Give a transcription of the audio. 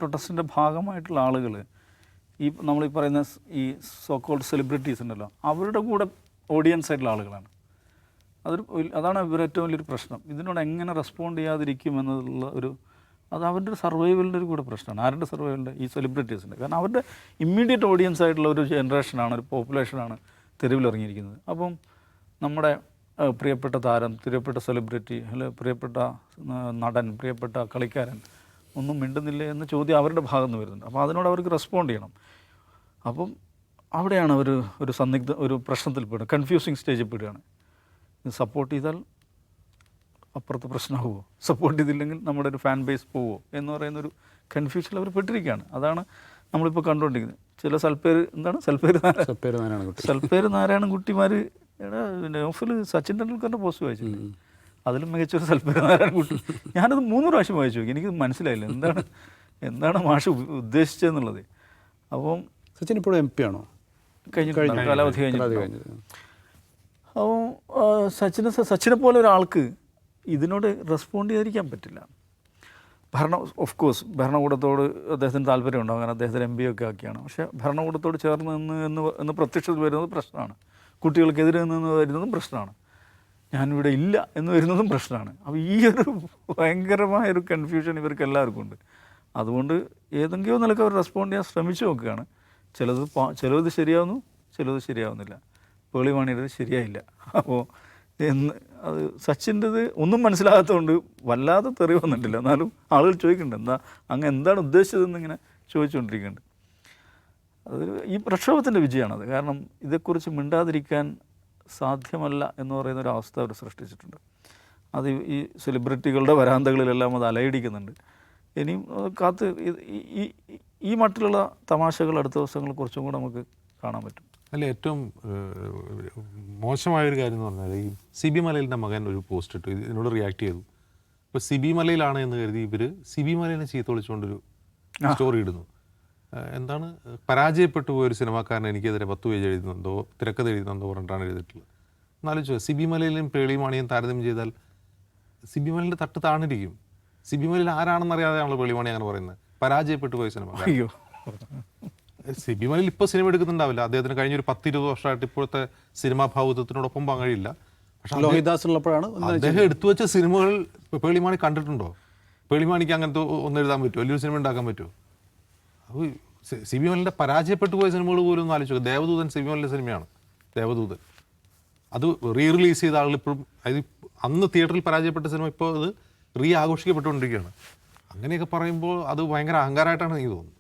പ്രൊട്ടസ്റ്റിൻ്റെ ഭാഗമായിട്ടുള്ള ആളുകൾ ഈ നമ്മളീ പറയുന്ന ഈ സോ കോൾഡ് സെലിബ്രിറ്റീസ് ഉണ്ടല്ലോ അവരുടെ കൂടെ ഓഡിയൻസ് ആയിട്ടുള്ള ആളുകളാണ്. അതാണ് ഇവരുടെ ഏറ്റവും വലിയൊരു പ്രശ്നം. ഇതിനോട് എങ്ങനെ റെസ്പോണ്ട് ചെയ്യാതിരിക്കും എന്നുള്ള അത് അവരുടെ ഒരു സർവൈവലിൻ്റെ ഒരു കൂടെ പ്രശ്നമാണ്. ആരുടെ സർവൈവലിൻ്റെ? ഈ സെലിബ്രിറ്റീസിൻ്റെ. കാരണം അവരുടെ ഇമ്മീഡിയറ്റ് ഓഡിയൻസ് ആയിട്ടുള്ള ഒരു ജനറേഷനാണ്, ഒരു പോപ്പുലേഷനാണ് തെരുവിലിറങ്ങിയിരിക്കുന്നത്. അപ്പം നമ്മുടെ പ്രിയപ്പെട്ട താരം, പ്രിയപ്പെട്ട സെലിബ്രിറ്റി, അല്ലെ പ്രിയപ്പെട്ട നടൻ, പ്രിയപ്പെട്ട കളിക്കാരൻ ഒന്നും മിണ്ടുന്നില്ലേ എന്ന ചോദ്യം അവരുടെ ഭാഗത്ത് നിന്ന് വരുന്നുണ്ട്. അപ്പോൾ അതിനോട് അവർക്ക് റെസ്പോണ്ട് ചെയ്യണം. അപ്പം അവിടെയാണ് ഒരു ഒരു പ്രശ്നത്തിൽപ്പെടുക, കൺഫ്യൂസിങ് സ്റ്റേജിൽ പെടുകയാണ്. ഇത് സപ്പോർട്ട് ചെയ്താൽ അപ്പുറത്ത് പ്രശ്നമാവുമോ, സപ്പോർട്ട് ചെയ്തില്ലെങ്കിൽ നമ്മുടെ ഒരു ഫാൻ ബേസ് പോവോ എന്ന് പറയുന്നൊരു കൺഫ്യൂഷനിൽ അവർ പെട്ടിരിക്കുകയാണ്. അതാണ് നമ്മളിപ്പോൾ കണ്ടുകൊണ്ടിരിക്കുന്നത്. ചില സൽപ്പേര് നാരായണൻകുട്ടിമാർ ഓഫിൽ സച്ചിൻ ടെണ്ടുൽക്കറിൻ്റെ പോസ്റ്റ് വായിച്ചില്ല, അതിലും മികച്ചൊരു സൽപ്പേര് നാരായണൻകുട്ടി. ഞാനത് 3 പ്രാവശ്യം വായിച്ചു നോക്കി, എനിക്ക് മനസ്സിലായില്ല എന്താണ് മാഷ് ഉദ്ദേശിച്ചതെന്നുള്ളത്. അപ്പം സച്ചിൻ ഇപ്പോഴും MP ആണോ? കാലാവധി കഴിഞ്ഞിട്ട്. അപ്പോൾ സച്ചിനെ പോലെ ഒരാൾക്ക് ഇതിനോട് റെസ്പോണ്ട് ചെയ്തിരിക്കാൻ പറ്റില്ല. ഓഫ് കോഴ്സ് ഭരണകൂടത്തോട് അദ്ദേഹത്തിന് താല്പര്യം ഉണ്ടാകും, കാരണം അദ്ദേഹത്തിന് MP ഒക്കെ ആക്കിയാണ്. പക്ഷേ ഭരണകൂടത്തോട് ചേർന്ന് എന്ന് പ്രത്യക്ഷത്തിൽ വരുന്നത് പ്രശ്നമാണ്. കുട്ടികൾക്കെതിരെ നിന്ന് വരുന്നതും പ്രശ്നമാണ്. ഞാനിവിടെ ഇല്ല എന്ന് വരുന്നതും പ്രശ്നമാണ്. അപ്പോൾ ഈ ഒരു ഭയങ്കരമായൊരു കൺഫ്യൂഷൻ ഇവർക്ക് എല്ലാവർക്കും ഉണ്ട്. അതുകൊണ്ട് ഏതെങ്കിലും നിലക്ക് അവർ റെസ്പോണ്ട് ചെയ്യാൻ ശ്രമിച്ചു നോക്കുകയാണ്. ചിലത് ശരിയാവുന്നു, ചിലത് ശരിയാവുന്നില്ല. പേളിമാണിയുടെ ശരിയായില്ല. അപ്പോൾ അത് സച്ചിൻ്റെത് ഒന്നും മനസ്സിലാകാത്തതുകൊണ്ട് വല്ലാതെ തെറി വന്നിട്ടില്ല. എന്നാലും ആളുകൾ ചോദിക്കുന്നുണ്ട് എന്താണ് ഉദ്ദേശിച്ചതെന്ന് ഇങ്ങനെ ചോദിച്ചുകൊണ്ടിരിക്കുന്നുണ്ട്. അത് ഈ പ്രക്ഷോഭത്തിൻ്റെ വിജയമാണത്. കാരണം ഇതേക്കുറിച്ച് മിണ്ടാതിരിക്കാൻ സാധ്യമല്ല എന്ന് പറയുന്ന ഒരു അവസ്ഥ അവർ സൃഷ്ടിച്ചിട്ടുണ്ട്. അത് ഈ സെലിബ്രിറ്റികളുടെ വരാന്തകളിലെല്ലാം അത് അലയടിക്കുന്നുണ്ട്. ഇനിയും ഈ മട്ടിലുള്ള തമാശകൾ അടുത്ത ദിവസങ്ങളിൽ കുറച്ചും കൂടെ നമുക്ക് കാണാൻ പറ്റും. അല്ല, ഏറ്റവും മോശമായൊരു കാര്യം എന്ന് പറഞ്ഞാൽ ഈ സിബി മലയിലിൻ്റെ മകൻ ഒരു പോസ്റ്റ് ഇട്ടു, ഇതിനോട് റിയാക്ട് ചെയ്തു. ഇപ്പോൾ സിബി മലയിലാണ് എന്ന് കരുതി ഇവർ സിബി മലയിനെ ചീത്ത വിളിച്ചുകൊണ്ടൊരു സ്റ്റോറി ഇടുന്നു. എന്താണ്, പരാജയപ്പെട്ടു പോയൊരു സിനിമാക്കാരൻ എനിക്കെതിരെ 10 പേജ് എഴുതുന്നുണ്ടോ, തിരക്കഥ എഴുതുന്നുണ്ടോ പറഞ്ഞിട്ടാണ് എഴുതിയിട്ടുള്ളത്. എന്നാലോചിച്ചോ, സിബി മലയിലും പേളിമാണിയും താരതമ്യം ചെയ്താൽ സിബി മലയിൻ്റെ തട്ട് താണിരിക്കും. സിബി മലയിൽ ആരാണെന്നറിയാതെയാണല്ലോ പേളിമാണി അങ്ങനെ പറയുന്നത്, പരാജയപ്പെട്ടു പോയ സിനിമ. അയ്യോ, സിബി മലയിൽ ഇപ്പോൾ സിനിമ എടുക്കുന്നുണ്ടാവില്ല, അദ്ദേഹത്തിന് കഴിഞ്ഞൊരു 10-20 വർഷമായിട്ട് ഇപ്പോഴത്തെ സിനിമാ ഭാവുകത്തിനോടൊപ്പം പോകാൻ കഴിയില്ല. പക്ഷേ ലോഹിദാസ് ഉള്ളപ്പോഴാണ് അദ്ദേഹം എടുത്തു വെച്ച സിനിമകൾ പേളിമാണി കണ്ടിട്ടുണ്ടോ? പേളിമാണിക്ക് അങ്ങനത്തെ ഒന്ന് എഴുതാൻ പറ്റുമോ? വലിയൊരു സിനിമ ഉണ്ടാക്കാൻ പറ്റുമോ? അപ്പോൾ സിബി മലയിൻ്റെ പരാജയപ്പെട്ടു പോയ സിനിമകൾ പോലും ഒന്ന് ആലോചിച്ചു. ദേവദൂതൻ സിബി മലയിലെ സിനിമയാണ്. ദേവദൂതൻ അത് റിലീസ് ചെയ്ത ആളുകൾ ഇപ്പോഴും, അത് അന്ന് തിയേറ്ററിൽ പരാജയപ്പെട്ട സിനിമ ഇപ്പോൾ അത് ആഘോഷിക്കപ്പെട്ടുകൊണ്ടിരിക്കുകയാണ്. അങ്ങനെയൊക്കെ പറയുമ്പോൾ അത് ഭയങ്കര അഹങ്കാരമായിട്ടാണ് എനിക്ക് തോന്നുന്നത്.